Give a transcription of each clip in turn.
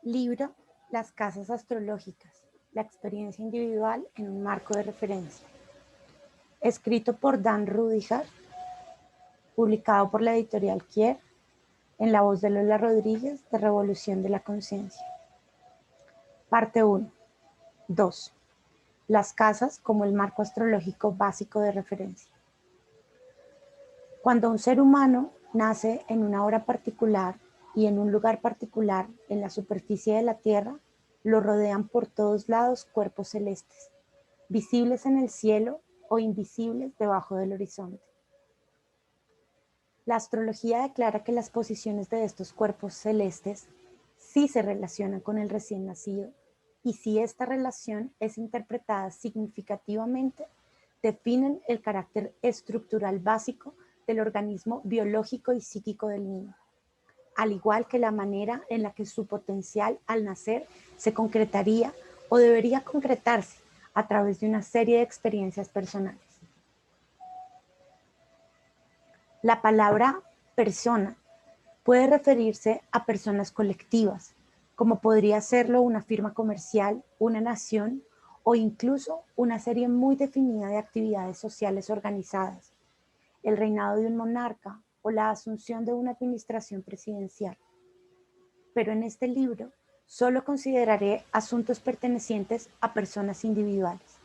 Libro Las casas astrológicas, la experiencia individual en un marco de referencia. Escrito por Dan Rudiger, publicado por la editorial Kier, en la voz de Lola Rodríguez de Revolución de la Conciencia. Parte 1. 2. Las casas como el marco astrológico básico de referencia. Cuando un ser humano nace en una hora particular y en un lugar particular en la superficie de la Tierra, lo rodean por todos lados cuerpos celestes, visibles en el cielo o invisibles debajo del horizonte. La astrología declara que las posiciones de estos cuerpos celestes sí se relacionan con el recién nacido, y si esta relación es interpretada significativamente, definen el carácter estructural básico del organismo biológico y psíquico del niño, al igual que la manera en la que su potencial al nacer se concretaría o debería concretarse a través de una serie de experiencias personales. La palabra persona puede referirse a personas colectivas, como podría serlo una firma comercial, una nación o incluso una serie muy definida de actividades sociales organizadas, el reinado de un monarca o la asunción de una administración presidencial. Pero en este libro solo consideraré asuntos pertenecientes a personas individuales.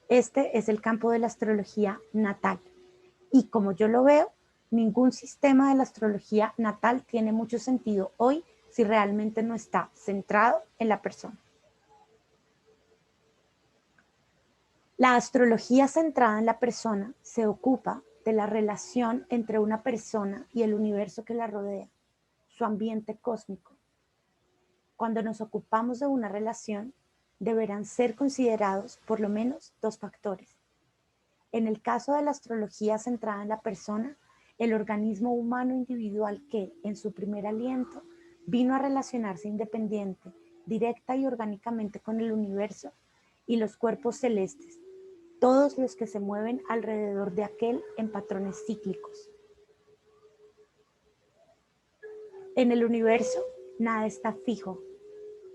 Este es el campo de la astrología natal. Y como yo lo veo, ningún sistema de la astrología natal tiene mucho sentido hoy si realmente no está centrado en la persona. La astrología centrada en la persona se ocupa de la relación entre una persona y el universo que la rodea, su ambiente cósmico. Cuando nos ocupamos de una relación, deberán ser considerados por lo menos dos factores. En el caso de la astrología centrada en la persona, el organismo humano individual que, en su primer aliento, vino a relacionarse independiente, directa y orgánicamente con el universo, y los cuerpos celestes, todos los que se mueven alrededor de aquel en patrones cíclicos. En el universo, nada está fijo,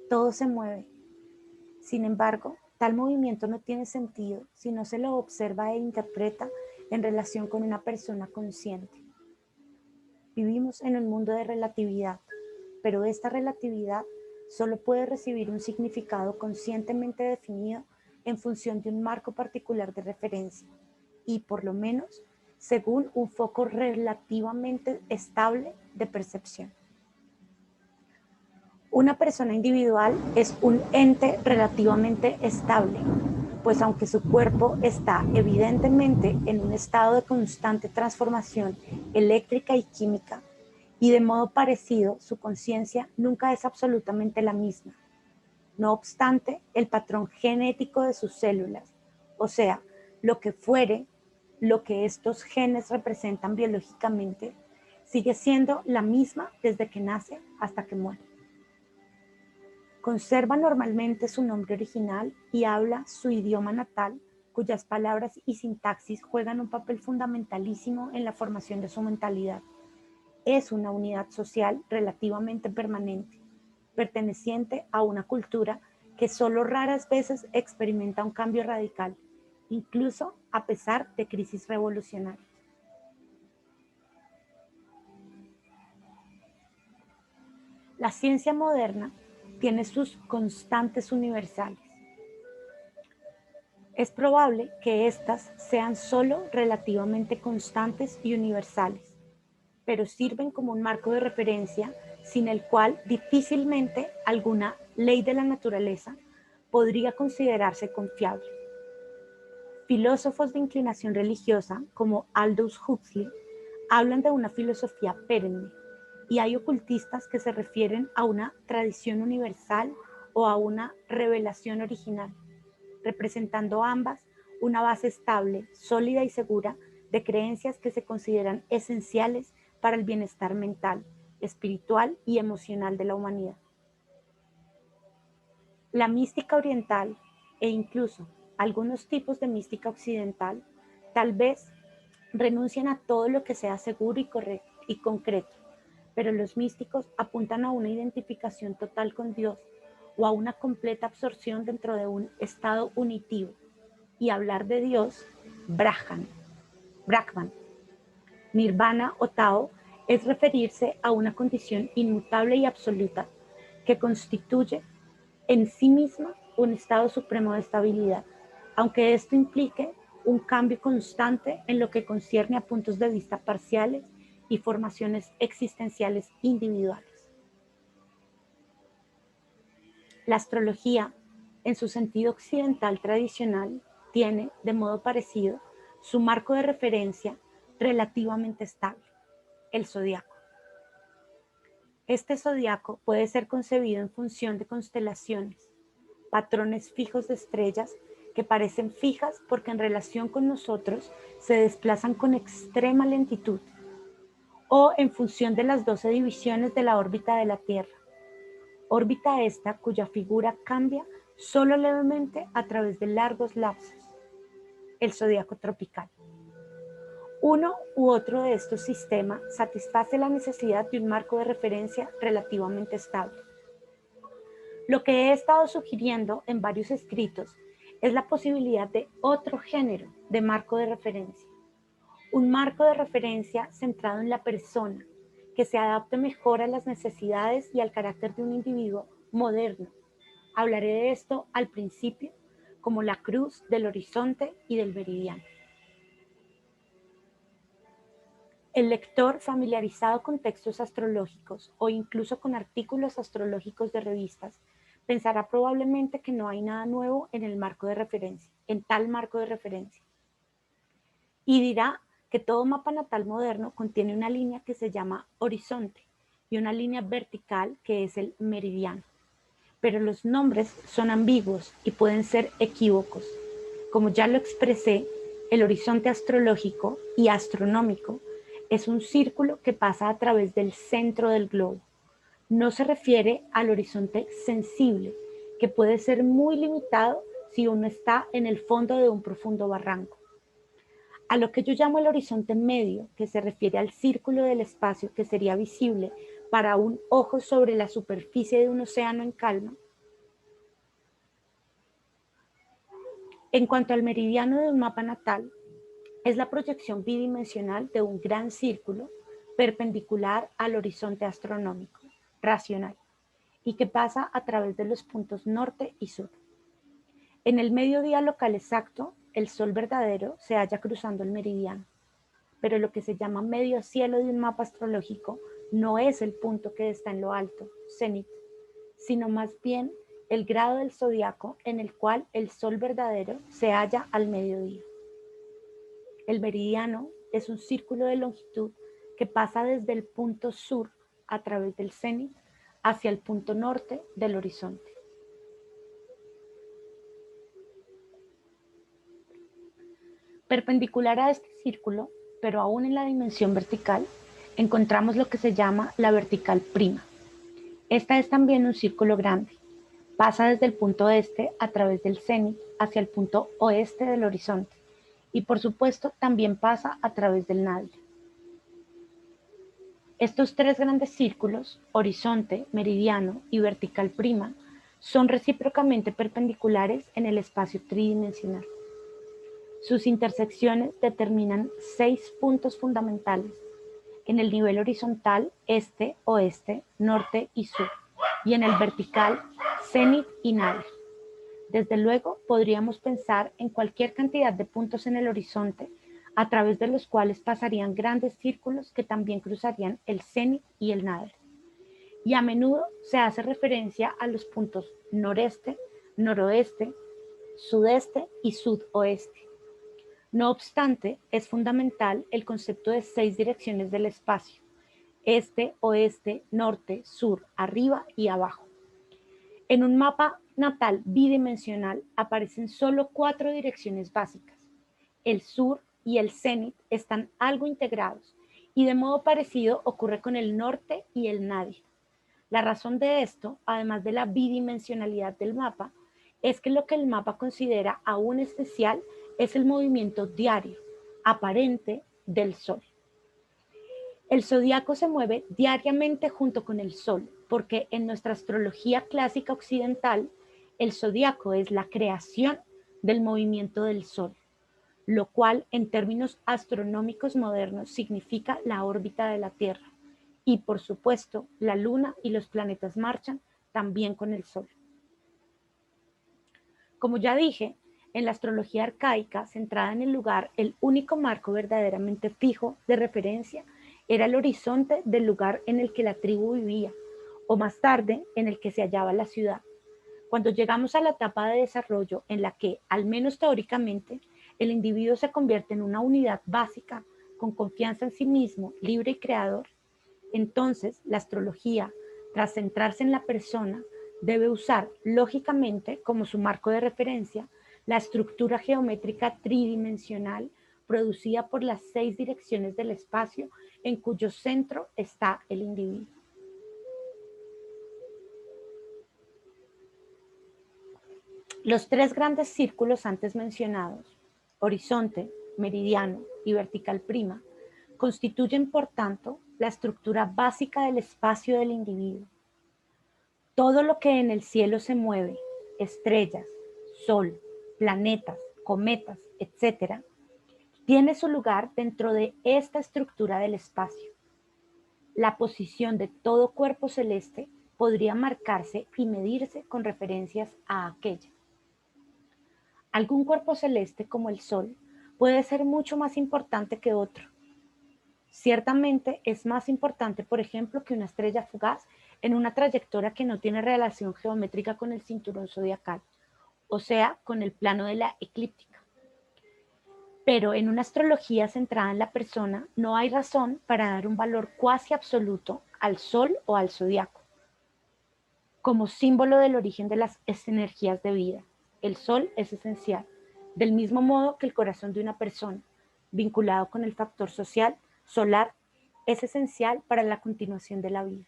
todo se mueve. Sin embargo, tal movimiento no tiene sentido si no se lo observa e interpreta en relación con una persona consciente. Vivimos en un mundo de relatividad, pero esta relatividad solo puede recibir un significado conscientemente definido en función de un marco particular de referencia y, por lo menos, según un foco relativamente estable de percepción. Una persona individual es un ente relativamente estable, pues aunque su cuerpo está evidentemente en un estado de constante transformación eléctrica y química, y de modo parecido su conciencia nunca es absolutamente la misma. No obstante, el patrón genético de sus células, o sea, lo que fuere, lo que estos genes representan biológicamente, sigue siendo la misma desde que nace hasta que muere. Conserva normalmente su nombre original y habla su idioma natal, cuyas palabras y sintaxis juegan un papel fundamentalísimo en la formación de su mentalidad. Es una unidad social relativamente permanente, perteneciente a una cultura que solo raras veces experimenta un cambio radical, incluso a pesar de crisis revolucionarias. La ciencia moderna tiene sus constantes universales. Es probable que éstas sean solo relativamente constantes y universales, pero sirven como un marco de referencia sin el cual difícilmente alguna ley de la naturaleza podría considerarse confiable. Filósofos de inclinación religiosa como Aldous Huxley hablan de una filosofía perenne, y hay ocultistas que se refieren a una tradición universal o a una revelación original, representando ambas una base estable, sólida y segura de creencias que se consideran esenciales para el bienestar mental, espiritual y emocional de la humanidad. La mística oriental e incluso algunos tipos de mística occidental tal vez renuncian a todo lo que sea seguro y concreto, pero los místicos apuntan a una identificación total con Dios o a una completa absorción dentro de un estado unitivo. Y hablar de Dios, Brahman, Nirvana o Tao, es referirse a una condición inmutable y absoluta que constituye en sí misma un estado supremo de estabilidad, aunque esto implique un cambio constante en lo que concierne a puntos de vista parciales y formaciones existenciales individuales. La astrología, en su sentido occidental tradicional, tiene, de modo parecido, su marco de referencia relativamente estable, el zodiaco. Este zodiaco puede ser concebido en función de constelaciones, patrones fijos de estrellas que parecen fijas porque en relación con nosotros se desplazan con extrema lentitud, o en función de las 12 divisiones de la órbita de la Tierra, órbita esta cuya figura cambia solo levemente a través de largos lapsos, el zodiaco tropical. Uno u otro de estos sistemas satisface la necesidad de un marco de referencia relativamente estable. Lo que he estado sugiriendo en varios escritos es la posibilidad de otro género de marco de referencia. Un marco de referencia centrado en la persona, que se adapte mejor a las necesidades y al carácter de un individuo moderno. Hablaré de esto al principio, como la cruz del horizonte y del meridiano. El lector familiarizado con textos astrológicos o incluso con artículos astrológicos de revistas pensará probablemente que no hay nada nuevo en el marco de referencia, en tal marco de referencia. Y dirá que todo mapa natal moderno contiene una línea que se llama horizonte y una línea vertical que es el meridiano. Pero los nombres son ambiguos y pueden ser equívocos. Como ya lo expresé, el horizonte astrológico y astronómico es un círculo que pasa a través del centro del globo. No se refiere al horizonte sensible, que puede ser muy limitado si uno está en el fondo de un profundo barranco. A lo que yo llamo el horizonte medio, que se refiere al círculo del espacio que sería visible para un ojo sobre la superficie de un océano en calma. En cuanto al meridiano de un mapa natal, es la proyección bidimensional de un gran círculo perpendicular al horizonte astronómico racional y que pasa a través de los puntos norte y sur. En el mediodía local exacto, el sol verdadero se halla cruzando el meridiano, pero lo que se llama medio cielo de un mapa astrológico no es el punto que está en lo alto, cenit, sino más bien el grado del zodiaco en el cual el sol verdadero se halla al mediodía. El meridiano es un círculo de longitud que pasa desde el punto sur a través del cenit hacia el punto norte del horizonte. Perpendicular a este círculo, pero aún en la dimensión vertical, encontramos lo que se llama la vertical prima. Esta es también un círculo grande. Pasa desde el punto este a través del cenit hacia el punto oeste del horizonte y por supuesto también pasa a través del nadir. Estos tres grandes círculos, horizonte, meridiano y vertical prima, son recíprocamente perpendiculares en el espacio tridimensional. Sus intersecciones determinan 6 puntos fundamentales en el nivel horizontal este, oeste, norte y sur, y en el vertical cenit y nadir. Desde luego, podríamos pensar en cualquier cantidad de puntos en el horizonte a través de los cuales pasarían grandes círculos que también cruzarían el cenit y el nadir. Y a menudo se hace referencia a los puntos noreste, noroeste, sudeste y sudoeste. No obstante, es fundamental el concepto de 6 direcciones del espacio: este, oeste, norte, sur, arriba y abajo. En un mapa natal bidimensional aparecen solo 4 direcciones básicas. El sur y el cenit están algo integrados y de modo parecido ocurre con el norte y el nadir. La razón de esto, además de la bidimensionalidad del mapa, es que lo que el mapa considera aún especial es el movimiento diario, aparente, del Sol. El zodiaco se mueve diariamente junto con el Sol, porque en nuestra astrología clásica occidental, el zodiaco es la creación del movimiento del Sol, lo cual en términos astronómicos modernos significa la órbita de la Tierra. Y por supuesto, la Luna y los planetas marchan también con el Sol. Como ya dije, en la astrología arcaica, centrada en el lugar, el único marco verdaderamente fijo de referencia era el horizonte del lugar en el que la tribu vivía, o más tarde, en el que se hallaba la ciudad. Cuando llegamos a la etapa de desarrollo en la que, al menos teóricamente, el individuo se convierte en una unidad básica, con confianza en sí mismo, libre y creador, entonces la astrología, tras centrarse en la persona, debe usar lógicamente como su marco de referencia la estructura geométrica tridimensional producida por las 6 direcciones del espacio en cuyo centro está el individuo. Los 3 grandes círculos antes mencionados, horizonte, meridiano y vertical prima, constituyen por tanto la estructura básica del espacio del individuo. Todo lo que en el cielo se mueve, estrellas, sol, planetas, cometas, etc., tiene su lugar dentro de esta estructura del espacio. La posición de todo cuerpo celeste podría marcarse y medirse con referencias a aquella. Algún cuerpo celeste, como el Sol, puede ser mucho más importante que otro. Ciertamente es más importante, por ejemplo, que una estrella fugaz en una trayectoria que no tiene relación geométrica con el cinturón zodiacal, o sea, con el plano de la eclíptica. Pero en una astrología centrada en la persona no hay razón para dar un valor cuasi absoluto al Sol o al zodiaco, como símbolo del origen de las energías de vida. El Sol es esencial, del mismo modo que el corazón de una persona, vinculado con el factor social, solar, es esencial para la continuación de la vida.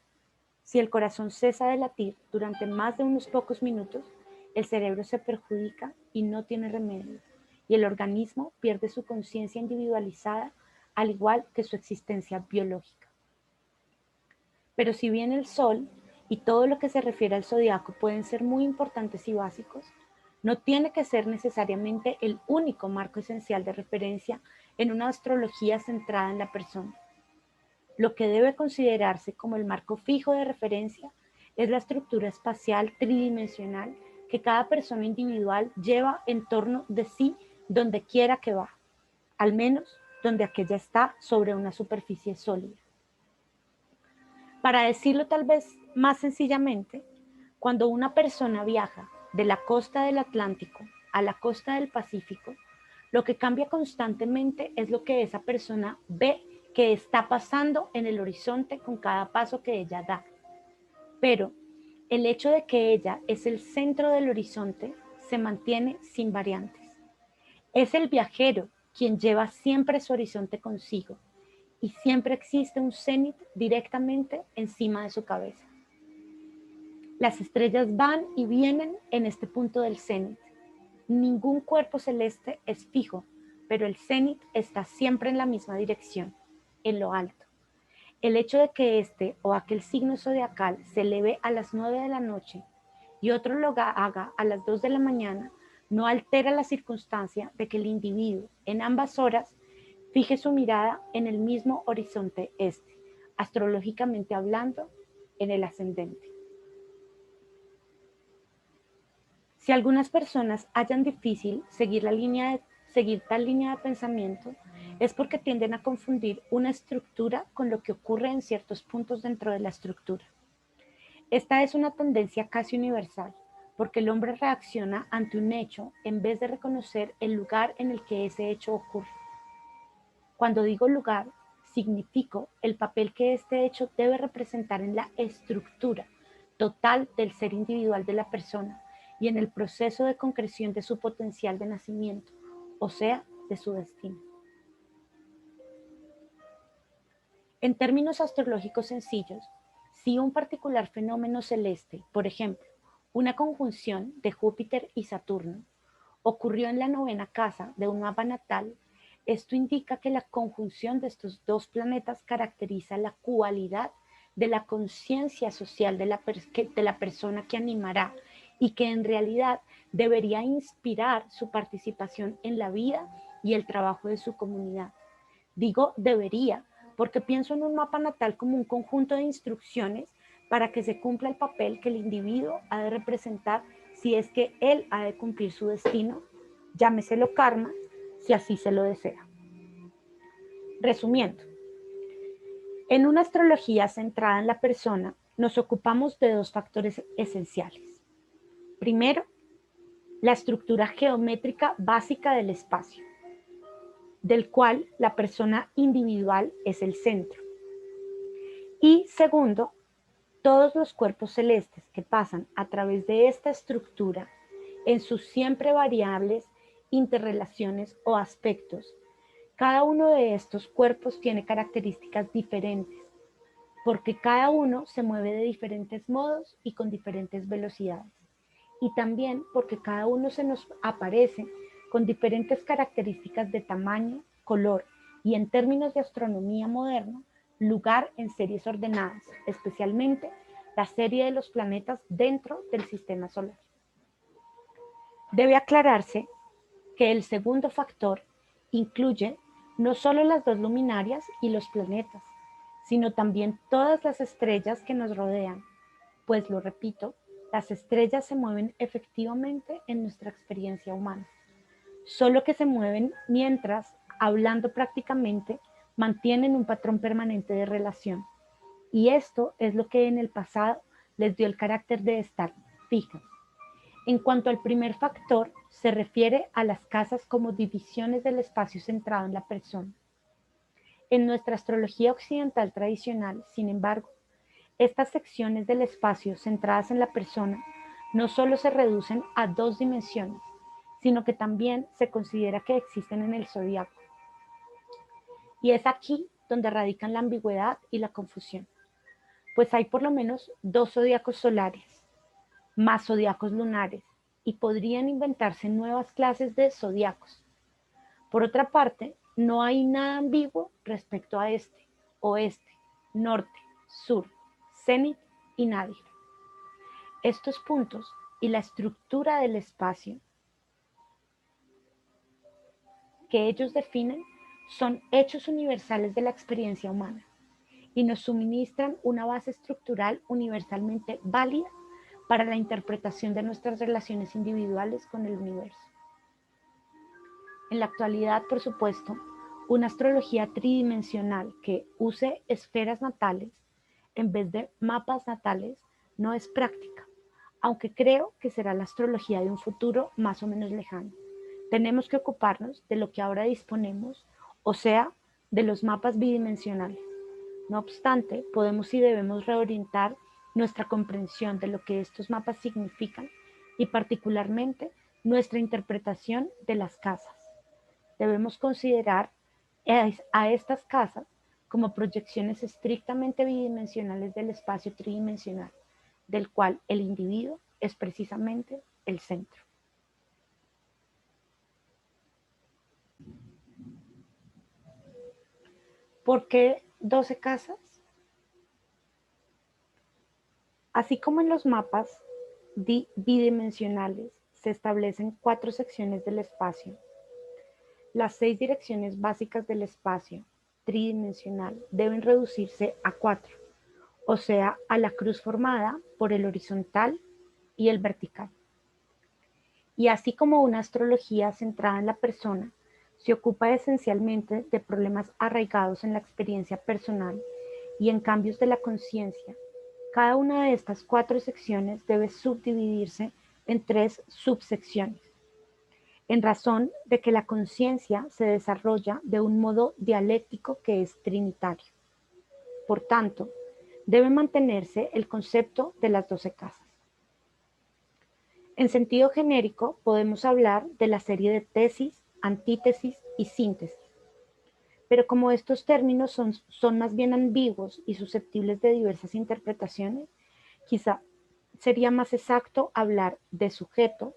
Si el corazón cesa de latir durante más de unos pocos minutos, el cerebro se perjudica y no tiene remedio, y el organismo pierde su conciencia individualizada, al igual que su existencia biológica. Pero si bien el Sol y todo lo que se refiere al zodiaco pueden ser muy importantes y básicos, no tiene que ser necesariamente el único marco esencial de referencia en una astrología centrada en la persona. Lo que debe considerarse como el marco fijo de referencia es la estructura espacial tridimensional que cada persona individual lleva en torno de sí donde quiera que va, al menos donde aquella está sobre una superficie sólida. Para decirlo tal vez más sencillamente, cuando una persona viaja de la costa del Atlántico a la costa del Pacífico, lo que cambia constantemente es lo que esa persona ve que está pasando en el horizonte con cada paso que ella da. Pero el hecho de que ella es el centro del horizonte se mantiene sin variantes. Es el viajero quien lleva siempre su horizonte consigo y siempre existe un cenit directamente encima de su cabeza. Las estrellas van y vienen en este punto del cenit. Ningún cuerpo celeste es fijo, pero el cenit está siempre en la misma dirección, en lo alto. El hecho de que este o aquel signo zodiacal se eleve a las 9 de la noche y otro lo haga a las 2 de la mañana no altera la circunstancia de que el individuo en ambas horas fije su mirada en el mismo horizonte este, astrológicamente hablando, en el ascendente. Si algunas personas hallan difícil seguir tal línea de pensamiento, es porque tienden a confundir una estructura con lo que ocurre en ciertos puntos dentro de la estructura. Esta es una tendencia casi universal, porque el hombre reacciona ante un hecho en vez de reconocer el lugar en el que ese hecho ocurre. Cuando digo lugar, significo el papel que este hecho debe representar en la estructura total del ser individual de la persona y en el proceso de concreción de su potencial de nacimiento, o sea, de su destino. En términos astrológicos sencillos, si un particular fenómeno celeste, por ejemplo, una conjunción de Júpiter y Saturno, ocurrió en la novena casa de un mapa natal, Esto indica que la conjunción de estos dos planetas caracteriza la cualidad de la conciencia social de la persona que animará y que en realidad debería inspirar su participación en la vida y el trabajo de su comunidad. Digo debería, porque pienso en un mapa natal como un conjunto de instrucciones para que se cumpla el papel que el individuo ha de representar si es que él ha de cumplir su destino, llámeselo karma, si así se lo desea. Resumiendo, en una astrología centrada en la persona, nos ocupamos de dos factores esenciales. Primero, la estructura geométrica básica del espacio, del cual la persona individual es el centro. Y segundo, todos los cuerpos celestes que pasan a través de esta estructura en sus siempre variables interrelaciones o aspectos. Cada uno de estos cuerpos tiene características diferentes, porque cada uno se mueve de diferentes modos y con diferentes velocidades. Y también porque cada uno se nos aparece con diferentes características de tamaño, color y en términos de astronomía moderna, lugar en series ordenadas, especialmente la serie de los planetas dentro del sistema solar. Debe aclararse que el segundo factor incluye no solo las dos luminarias y los planetas, sino también todas las estrellas que nos rodean, pues lo repito, las estrellas se mueven efectivamente en nuestra experiencia humana, solo que se mueven mientras, hablando prácticamente, mantienen un patrón permanente de relación. Y esto es lo que en el pasado les dio el carácter de estar fijas. En cuanto al primer factor, se refiere a las casas como divisiones del espacio centrado en la persona. En nuestra astrología occidental tradicional, sin embargo, estas secciones del espacio centradas en la persona no solo se reducen a dos dimensiones, sino que también se considera que existen en el zodiaco. Y es aquí donde radican la ambigüedad y la confusión, pues hay por lo menos dos zodiacos solares, más zodiacos lunares, y podrían inventarse nuevas clases de zodiacos. Por otra parte, no hay nada ambiguo respecto a este, oeste, norte, sur, cenit y nadir. Estos puntos y la estructura del espacio que ellos definen son hechos universales de la experiencia humana y nos suministran una base estructural universalmente válida para la interpretación de nuestras relaciones individuales con el universo. En la actualidad, por supuesto, una astrología tridimensional que use esferas natales en vez de mapas natales no es práctica, aunque creo que será la astrología de un futuro más o menos lejano. Tenemos que ocuparnos de lo que ahora disponemos, o sea, de los mapas bidimensionales. No obstante, podemos y debemos reorientar nuestra comprensión de lo que estos mapas significan y particularmente nuestra interpretación de las casas. Debemos considerar a estas casas como proyecciones estrictamente bidimensionales del espacio tridimensional, del cual el individuo es precisamente el centro. ¿Por qué 12 casas? Así como en los mapas bidimensionales se establecen 4 secciones del espacio, las 6 direcciones básicas del espacio tridimensional deben reducirse a 4, o sea, a la cruz formada por el horizontal y el vertical. Y así como una astrología centrada en la persona se ocupa esencialmente de problemas arraigados en la experiencia personal y en cambios de la conciencia, cada una de estas 4 secciones debe subdividirse en 3 subsecciones, en razón de que la conciencia se desarrolla de un modo dialéctico que es trinitario. Por tanto, debe mantenerse el concepto de las 12 casas. En sentido genérico, podemos hablar de la serie de tesis, antítesis y síntesis. Pero como estos términos son más bien ambiguos y susceptibles de diversas interpretaciones, quizá sería más exacto hablar de sujeto,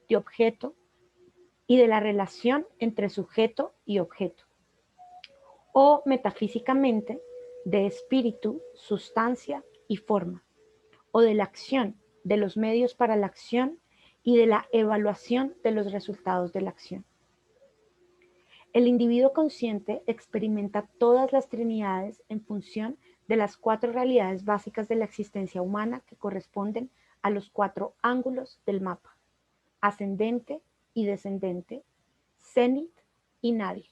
de objeto y de la relación entre sujeto y objeto, o metafísicamente de espíritu, sustancia y forma, o de la acción, de los medios para la acción y de la evaluación de los resultados de la acción. El individuo consciente experimenta todas las trinidades en función de las 4 realidades básicas de la existencia humana que corresponden a los 4 ángulos del mapa: ascendente y descendente, cenit y nadir.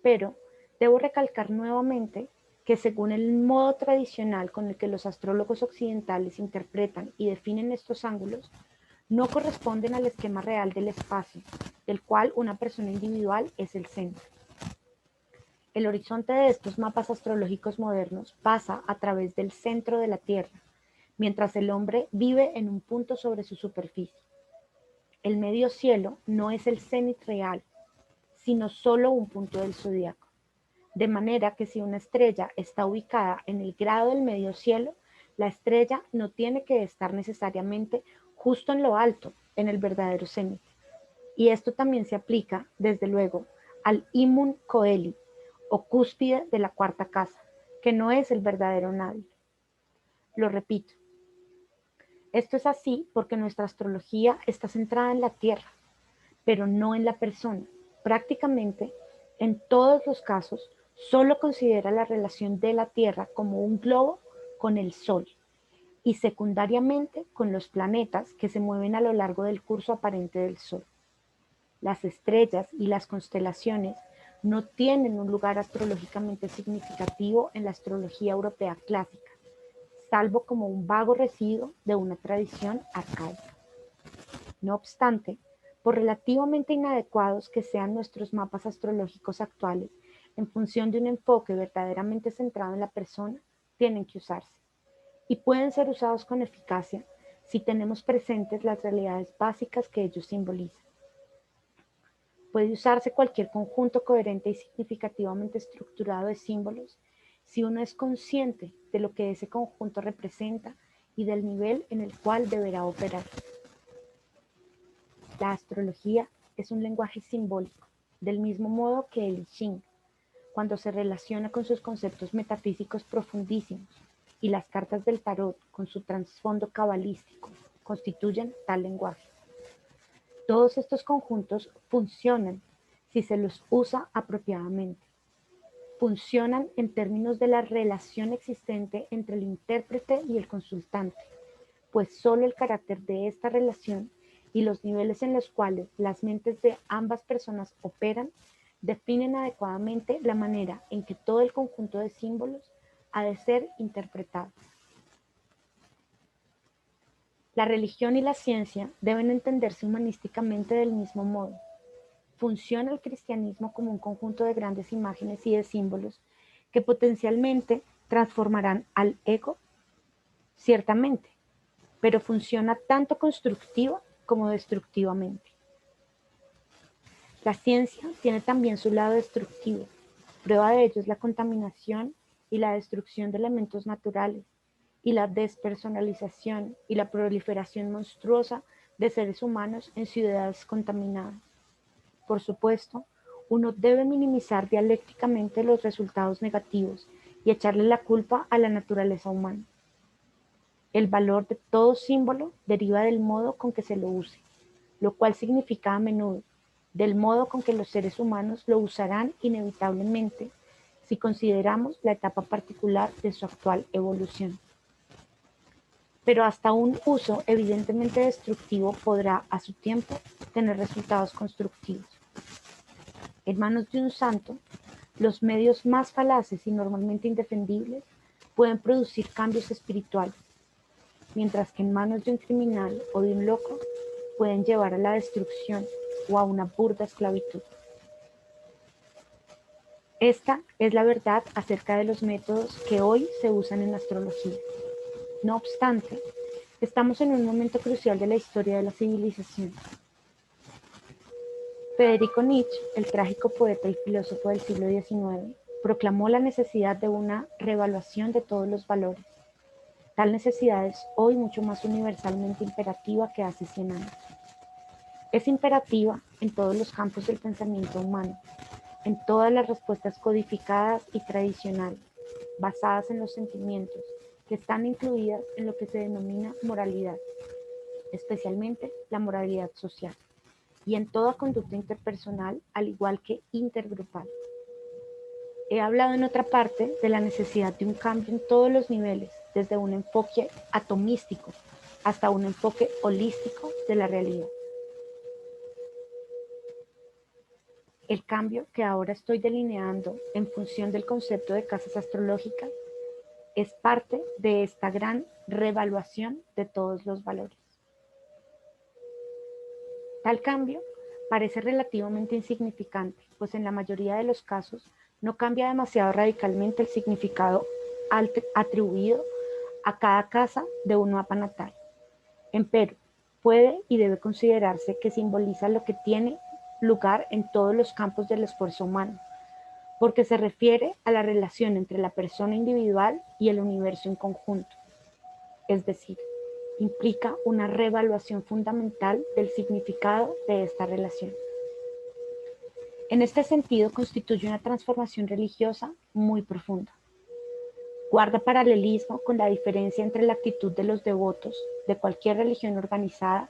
Pero debo recalcar nuevamente que según el modo tradicional con el que los astrólogos occidentales interpretan y definen estos ángulos, no corresponden al esquema real del espacio, del cual una persona individual es el centro. El horizonte de estos mapas astrológicos modernos pasa a través del centro de la Tierra, mientras el hombre vive en un punto sobre su superficie. El medio cielo no es el cenit real, sino solo un punto del zodiaco. De manera que si una estrella está ubicada en el grado del medio cielo, la estrella no tiene que estar necesariamente justo en lo alto, en el verdadero cenit. Y esto también se aplica, desde luego, al Imun Coeli, o cúspide de la 4ª casa, que no es el verdadero nadir. Lo repito, esto es así porque nuestra astrología está centrada en la Tierra, pero no en la persona. Prácticamente, en todos los casos, solo considera la relación de la Tierra como un globo con el Sol y secundariamente con los planetas que se mueven a lo largo del curso aparente del Sol. Las estrellas y las constelaciones no tienen un lugar astrológicamente significativo en la astrología europea clásica, salvo como un vago residuo de una tradición arcaica. No obstante, por relativamente inadecuados que sean nuestros mapas astrológicos actuales, en función de un enfoque verdaderamente centrado en la persona, tienen que usarse. Y pueden ser usados con eficacia si tenemos presentes las realidades básicas que ellos simbolizan. Puede usarse cualquier conjunto coherente y significativamente estructurado de símbolos si uno es consciente de lo que ese conjunto representa y del nivel en el cual deberá operar. La astrología es un lenguaje simbólico, del mismo modo que el I Ching, cuando se relaciona con sus conceptos metafísicos profundísimos, y las cartas del tarot, con su trasfondo cabalístico, constituyen tal lenguaje. Todos estos conjuntos funcionan si se los usa apropiadamente. Funcionan en términos de la relación existente entre el intérprete y el consultante, pues solo el carácter de esta relación y los niveles en los cuales las mentes de ambas personas operan definen adecuadamente la manera en que todo el conjunto de símbolos ha de ser interpretado. La religión y la ciencia deben entenderse humanísticamente del mismo modo. Funciona el cristianismo como un conjunto de grandes imágenes y de símbolos que potencialmente transformarán al ego, ciertamente, pero funciona tanto constructiva como destructivamente. La ciencia tiene también su lado destructivo. Prueba de ello es la contaminación y la destrucción de elementos naturales, y la despersonalización y la proliferación monstruosa de seres humanos en ciudades contaminadas. Por supuesto, uno debe minimizar dialécticamente los resultados negativos y echarle la culpa a la naturaleza humana. El valor de todo símbolo deriva del modo con que se lo use, lo cual significa a menudo del modo con que los seres humanos lo usarán inevitablemente si consideramos la etapa particular de su actual evolución. Pero hasta un uso evidentemente destructivo podrá, a su tiempo, tener resultados constructivos. En manos de un santo, los medios más falaces y normalmente indefendibles pueden producir cambios espirituales, mientras que en manos de un criminal o de un loco pueden llevar a la destrucción o a una burda esclavitud. Esta es la verdad acerca de los métodos que hoy se usan en astrología. No obstante, estamos en un momento crucial de la historia de la civilización. Federico Nietzsche, el trágico poeta y filósofo del siglo XIX, proclamó la necesidad de una reevaluación de todos los valores. Tal necesidad es hoy mucho más universalmente imperativa que hace 100 años. Es imperativa en todos los campos del pensamiento humano, en todas las respuestas codificadas y tradicionales, basadas en los sentimientos, que están incluidas en lo que se denomina moralidad, especialmente la moralidad social, y en toda conducta interpersonal, al igual que intergrupal. He hablado en otra parte de la necesidad de un cambio en todos los niveles, desde un enfoque atomístico hasta un enfoque holístico de la realidad. El cambio que ahora estoy delineando en función del concepto de casas astrológicas es parte de esta gran reevaluación de todos los valores. Tal cambio parece relativamente insignificante, pues en la mayoría de los casos no cambia demasiado radicalmente el significado atribuido a cada casa de un mapa natal. Empero, puede y debe considerarse que simboliza lo que tiene lugar en todos los campos del esfuerzo humano, porque se refiere a la relación entre la persona individual y el universo en conjunto. Es decir, implica una reevaluación fundamental del significado de esta relación. En este sentido, constituye una transformación religiosa muy profunda. Guarda paralelismo con la diferencia entre la actitud de los devotos de cualquier religión organizada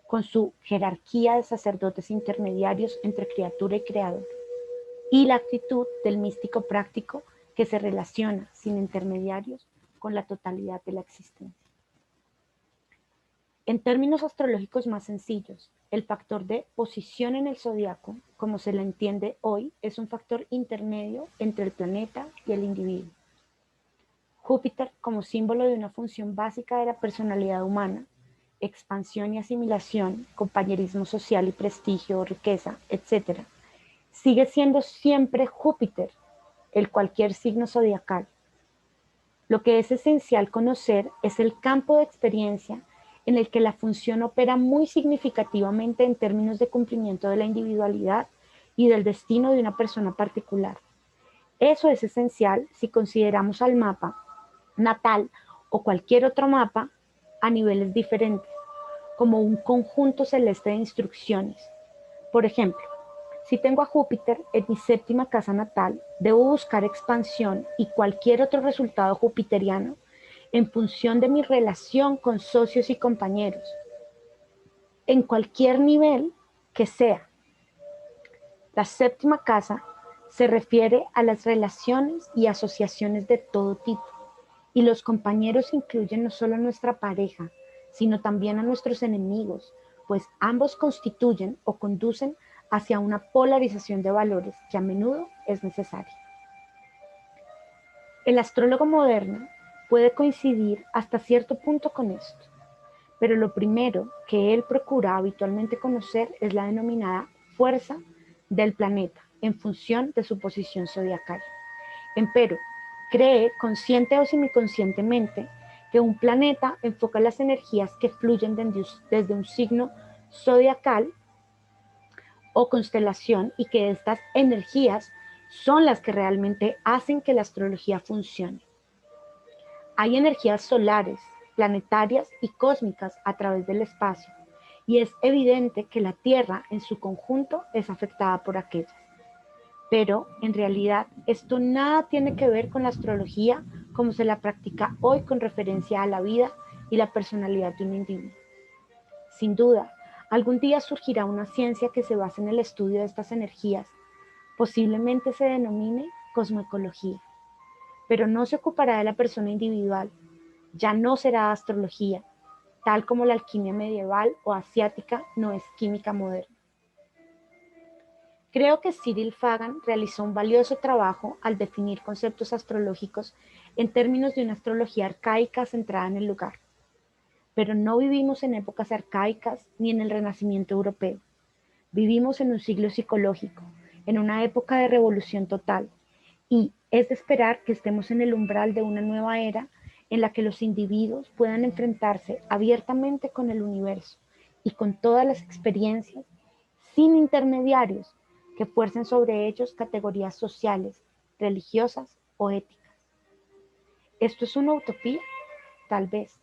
con su jerarquía de sacerdotes intermediarios entre criatura y creador, y la actitud del místico práctico que se relaciona sin intermediarios con la totalidad de la existencia. En términos astrológicos más sencillos, el factor de posición en el zodiaco, como se le entiende hoy, es un factor intermedio entre el planeta y el individuo. Júpiter, como símbolo de una función básica de la personalidad humana, expansión y asimilación, compañerismo social y prestigio, riqueza, etc., sigue siendo siempre Júpiter, el cualquier signo zodiacal. Lo que es esencial conocer es el campo de experiencia en el que la función opera muy significativamente en términos de cumplimiento de la individualidad y del destino de una persona particular. Eso es esencial si consideramos al mapa natal o cualquier otro mapa a niveles diferentes, como un conjunto celeste de instrucciones. Por ejemplo, si tengo a Júpiter en mi séptima casa natal, debo buscar expansión y cualquier otro resultado jupiteriano en función de mi relación con socios y compañeros, en cualquier nivel que sea. La séptima casa se refiere a las relaciones y asociaciones de todo tipo, y los compañeros incluyen no solo a nuestra pareja, sino también a nuestros enemigos, pues ambos constituyen o conducen hacia una polarización de valores que a menudo es necesaria. El astrólogo moderno puede coincidir hasta cierto punto con esto, pero lo primero que él procura habitualmente conocer es la denominada fuerza del planeta en función de su posición zodiacal. Empero, cree, consciente o semiconscientemente, que un planeta enfoca las energías que fluyen desde un signo zodiacal o constelación y que estas energías son las que realmente hacen que la astrología funcione. Hay energías solares, planetarias y cósmicas a través del espacio, y es evidente que la Tierra en su conjunto es afectada por aquellas. Pero en realidad esto nada tiene que ver con la astrología como se la practica hoy con referencia a la vida y la personalidad de un individuo. Sin duda, algún día surgirá una ciencia que se base en el estudio de estas energías, posiblemente se denomine cosmoecología, pero no se ocupará de la persona individual, ya no será astrología, tal como la alquimia medieval o asiática no es química moderna. Creo que Cyril Fagan realizó un valioso trabajo al definir conceptos astrológicos en términos de una astrología arcaica centrada en el lugar. Pero no vivimos en épocas arcaicas ni en el Renacimiento europeo. Vivimos en un siglo psicológico, en una época de revolución total, y es de esperar que estemos en el umbral de una nueva era en la que los individuos puedan enfrentarse abiertamente con el universo y con todas las experiencias, sin intermediarios que fuercen sobre ellos categorías sociales, religiosas o éticas. ¿Esto es una utopía? Tal vez,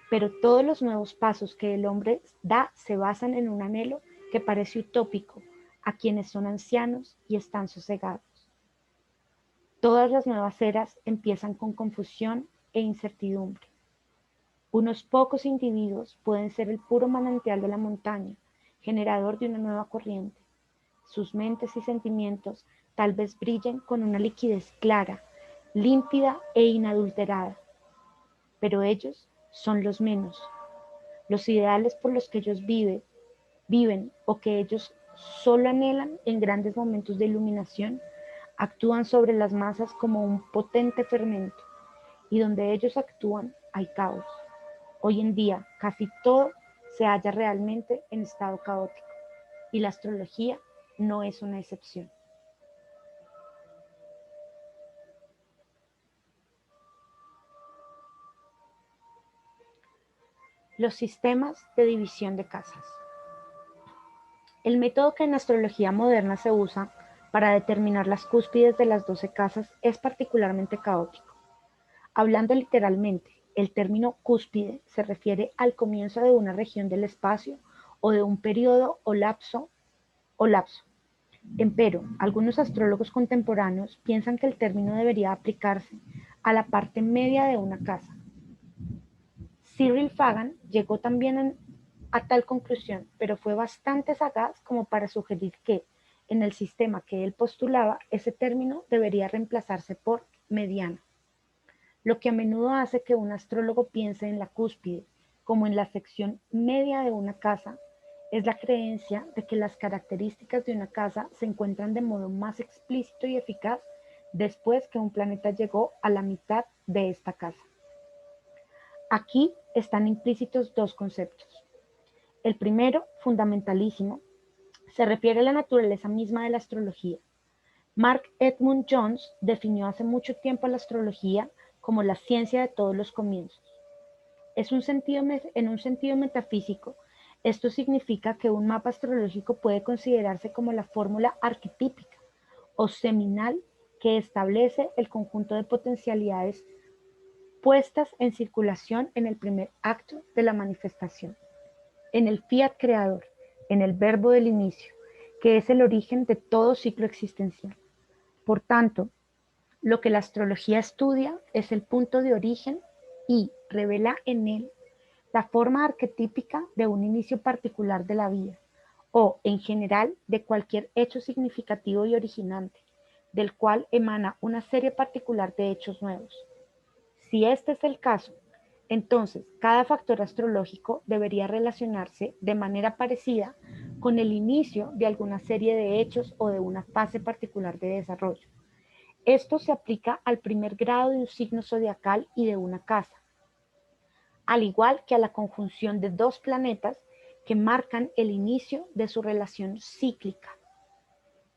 pero todos los nuevos pasos que el hombre da se basan en un anhelo que parece utópico a quienes son ancianos y están sosegados. Todas las nuevas eras empiezan con confusión e incertidumbre. Unos pocos individuos pueden ser el puro manantial de la montaña, generador de una nueva corriente. Sus mentes y sentimientos tal vez brillen con una liquidez clara, límpida e inadulterada, pero ellos son los menos. Los ideales por los que ellos viven o que ellos solo anhelan en grandes momentos de iluminación, actúan sobre las masas como un potente fermento, y donde ellos actúan hay caos. Hoy en día casi todo se halla realmente en estado caótico, y la astrología no es una excepción. Los sistemas de división de casas. El método que en astrología moderna se usa para determinar las cúspides de las 12 casas es particularmente caótico. Hablando literalmente, el término cúspide se refiere al comienzo de una región del espacio o de un periodo o lapso. Empero, algunos astrólogos contemporáneos piensan que el término debería aplicarse a la parte media de una casa. Cyril Fagan llegó también a tal conclusión, pero fue bastante sagaz como para sugerir que, en el sistema que él postulaba, ese término debería reemplazarse por mediana, lo que a menudo hace que un astrólogo piense en la cúspide como en la sección media de una casa. Es la creencia de que las características de una casa se encuentran de modo más explícito y eficaz después que un planeta llegó a la mitad de esta casa. Aquí están implícitos dos conceptos. El primero, fundamentalísimo, se refiere a la naturaleza misma de la astrología. Mark Edmund Jones definió hace mucho tiempo la astrología como la ciencia de todos los comienzos. En un sentido metafísico, esto significa que un mapa astrológico puede considerarse como la fórmula arquetípica o seminal que establece el conjunto de potencialidades puestas en circulación en el primer acto de la manifestación, en el fiat creador, en el verbo del inicio, que es el origen de todo ciclo existencial. Por tanto, lo que la astrología estudia es el punto de origen y revela en él la forma arquetípica de un inicio particular de la vida, o en general de cualquier hecho significativo y originante, del cual emana una serie particular de hechos nuevos. Si este es el caso, entonces cada factor astrológico debería relacionarse de manera parecida con el inicio de alguna serie de hechos o de una fase particular de desarrollo. Esto se aplica al primer grado de un signo zodiacal y de una casa, al igual que a la conjunción de dos planetas que marcan el inicio de su relación cíclica.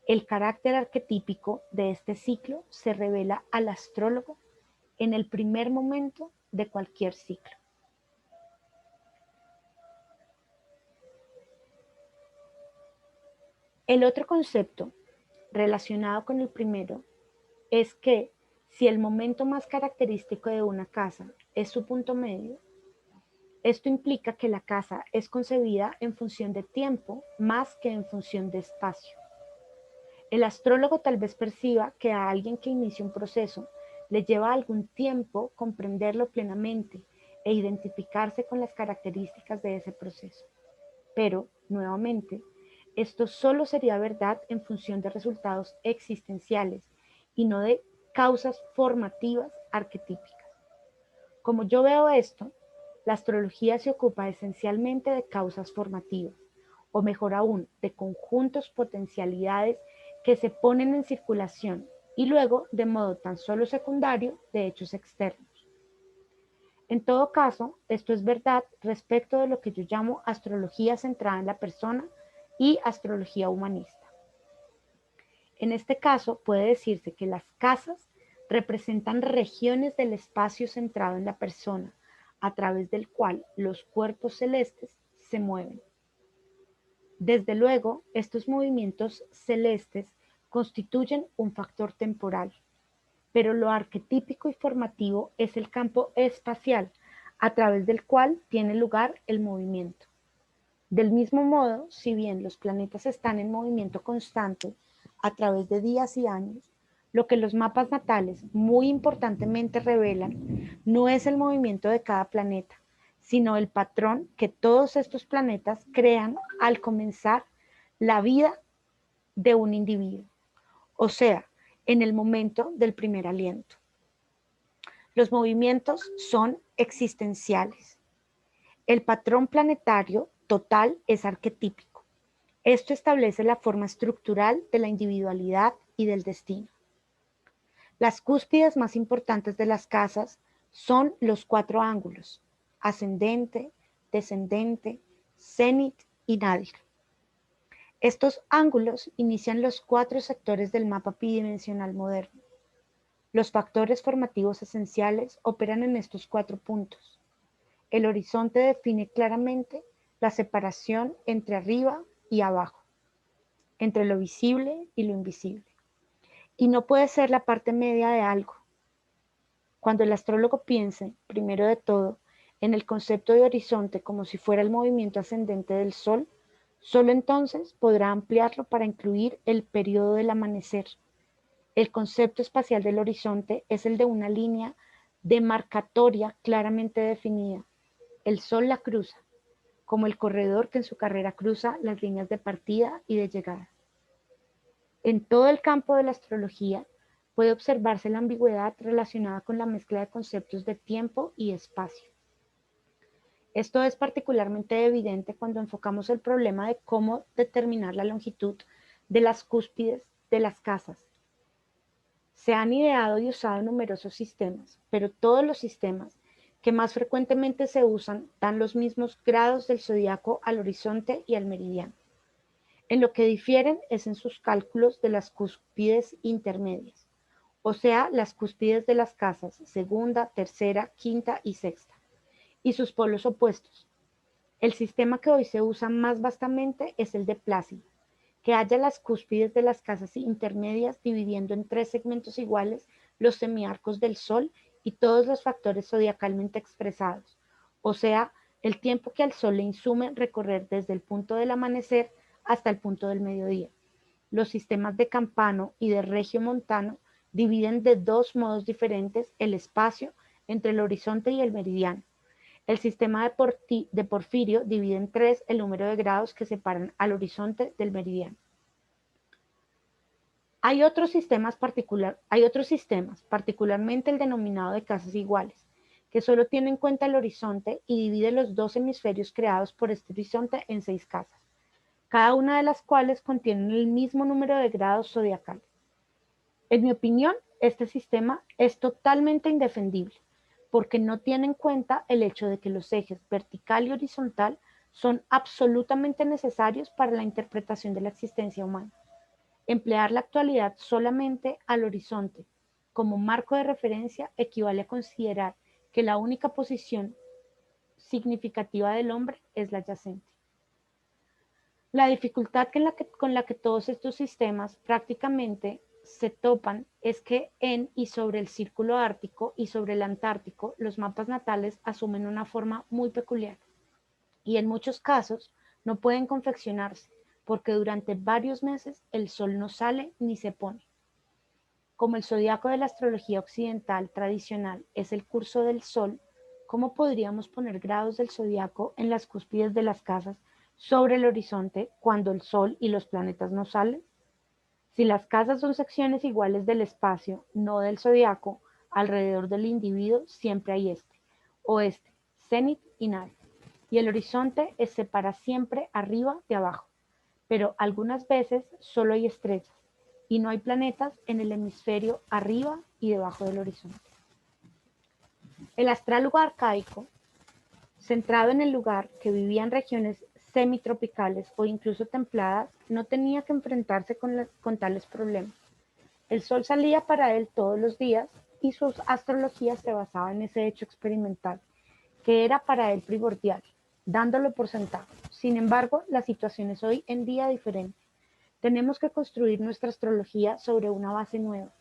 El carácter arquetípico de este ciclo se revela al astrólogo en el primer momento de cualquier ciclo. El otro concepto relacionado con el primero es que si el momento más característico de una casa es su punto medio, esto implica que la casa es concebida en función de tiempo más que en función de espacio. El astrólogo tal vez perciba que a alguien que inicia un proceso le lleva algún tiempo comprenderlo plenamente e identificarse con las características de ese proceso. Pero, nuevamente, esto solo sería verdad en función de resultados existenciales y no de causas formativas arquetípicas. Como yo veo esto, la astrología se ocupa esencialmente de causas formativas, o mejor aún, de conjuntos potencialidades que se ponen en circulación y luego, de modo tan solo secundario, de hechos externos. En todo caso, esto es verdad respecto de lo que yo llamo astrología centrada en la persona y astrología humanista. En este caso, puede decirse que las casas representan regiones del espacio centrado en la persona, a través del cual los cuerpos celestes se mueven. Desde luego, estos movimientos celestes constituyen un factor temporal, pero lo arquetípico y formativo es el campo espacial a través del cual tiene lugar el movimiento. Del mismo modo, si bien los planetas están en movimiento constante a través de días y años, lo que los mapas natales muy importantemente revelan no es el movimiento de cada planeta, sino el patrón que todos estos planetas crean al comenzar la vida de un individuo, o sea, en el momento del primer aliento. Los movimientos son existenciales. El patrón planetario total es arquetípico. Esto establece la forma estructural de la individualidad y del destino. Las cúspides más importantes de las casas son los 4 ángulos: ascendente, descendente, cenit y nadir. Estos ángulos inician los 4 sectores del mapa bidimensional moderno. Los factores formativos esenciales operan en estos 4 puntos. El horizonte define claramente la separación entre arriba y abajo, entre lo visible y lo invisible. Y no puede ser la parte media de algo. Cuando el astrólogo piense, primero de todo, en el concepto de horizonte como si fuera el movimiento ascendente del Sol, solo entonces podrá ampliarlo para incluir el periodo del amanecer. El concepto espacial del horizonte es el de una línea demarcatoria claramente definida. El Sol la cruza, como el corredor que en su carrera cruza las líneas de partida y de llegada. En todo el campo de la astrología puede observarse la ambigüedad relacionada con la mezcla de conceptos de tiempo y espacio. Esto es particularmente evidente cuando enfocamos el problema de cómo determinar la longitud de las cúspides de las casas. Se han ideado y usado numerosos sistemas, pero todos los sistemas que más frecuentemente se usan dan los mismos grados del zodiaco al horizonte y al meridiano. En lo que difieren es en sus cálculos de las cúspides intermedias, o sea, las cúspides de las casas segunda, tercera, quinta y sexta, y sus polos opuestos. El sistema que hoy se usa más vastamente es el de Plácido, que halla las cúspides de las casas intermedias dividiendo en 3 segmentos iguales los semiarcos del Sol y todos los factores zodiacalmente expresados, o sea, el tiempo que al Sol le insume recorrer desde el punto del amanecer hasta el punto del mediodía. Los sistemas de Campano y de Regiomontano dividen de 2 modos diferentes el espacio entre el horizonte y el meridiano. El sistema de Porfirio divide en 3 el número de grados que separan al horizonte del meridiano. Hay otros sistemas, particularmente el denominado de casas iguales, que solo tiene en cuenta el horizonte y divide los 2 hemisferios creados por este horizonte en 6 casas, cada una de las cuales contienen el mismo número de grados zodiacales. En mi opinión, este sistema es totalmente indefendible, porque no tiene en cuenta el hecho de que los ejes vertical y horizontal son absolutamente necesarios para la interpretación de la existencia humana. Emplear la actualidad solamente al horizonte como marco de referencia equivale a considerar que la única posición significativa del hombre es la yacente. La dificultad con la que todos estos sistemas prácticamente se topan es que en y sobre el círculo ártico y sobre el antártico los mapas natales asumen una forma muy peculiar y en muchos casos no pueden confeccionarse porque durante varios meses el sol no sale ni se pone. Como el zodiaco de la astrología occidental tradicional es el curso del sol, ¿cómo podríamos poner grados del zodiaco en las cúspides de las casas sobre el horizonte cuando el sol y los planetas no salen? Si las casas son secciones iguales del espacio, no del zodiaco, alrededor del individuo siempre hay oeste, cenit y nadir. Y el horizonte separa siempre arriba de abajo, pero algunas veces solo hay estrellas y no hay planetas en el hemisferio arriba y debajo del horizonte. El astrólogo arcaico, centrado en el lugar que vivía en regiones semitropicales o incluso templadas, no tenía que enfrentarse con tales problemas. El sol salía para él todos los días y su astrología se basaba en ese hecho experimental, que era para él primordial, dándolo por sentado. Sin embargo, la situación es hoy en día diferente. Tenemos que construir nuestra astrología sobre una base nueva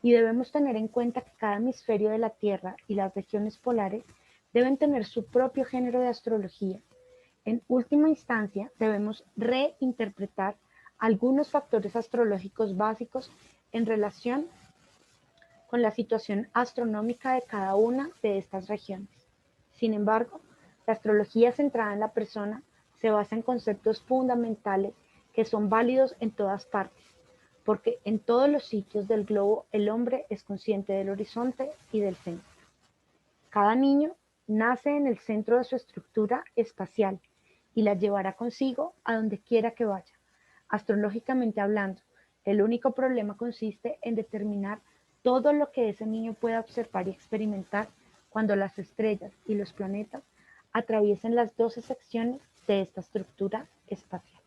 y debemos tener en cuenta que cada hemisferio de la Tierra y las regiones polares deben tener su propio género de astrología. En última instancia, debemos reinterpretar algunos factores astrológicos básicos en relación con la situación astronómica de cada una de estas regiones. Sin embargo, la astrología centrada en la persona se basa en conceptos fundamentales que son válidos en todas partes, porque en todos los sitios del globo el hombre es consciente del horizonte y del centro. Cada niño nace en el centro de su estructura espacial y la llevará consigo a donde quiera que vaya. Astrológicamente hablando, el único problema consiste en determinar todo lo que ese niño pueda observar y experimentar cuando las estrellas y los planetas atraviesen las 12 secciones de esta estructura espacial.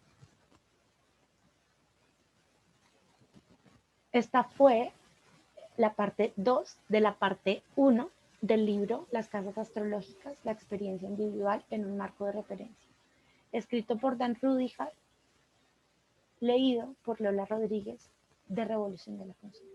Esta fue la parte 2 de la parte 1 del libro Las casas astrológicas, la experiencia individual en un marco de referencia, escrito por Dan Rudiger, leído por Lola Rodríguez de Revolución de la Conciencia.